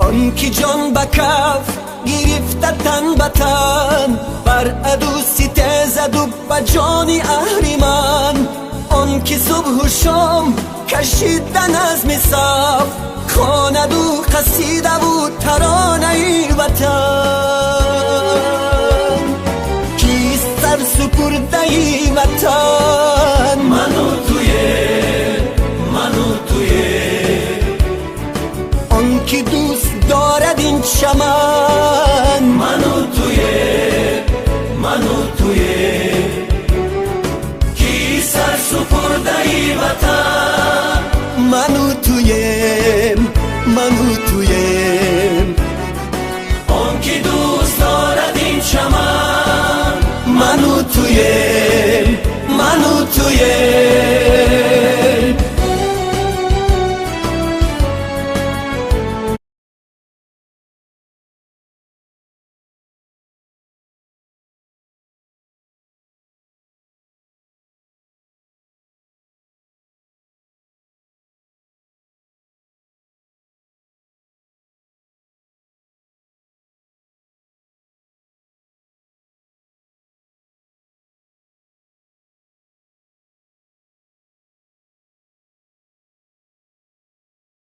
آن که جان به کف گرفته تن به تن، بر عدو سیته زد و به جان اهریمن. آن که صبح و شام کشیده نظم صف، خواند و قصیده و ترانه وطن. کیست سر سپرده وطن؟ من و تویه، آن که دوست دارد این چمن. من و تویه، کی سر سپرده وطن؟ من و تویم، آن که دوست دارد این چمن. من و تویم،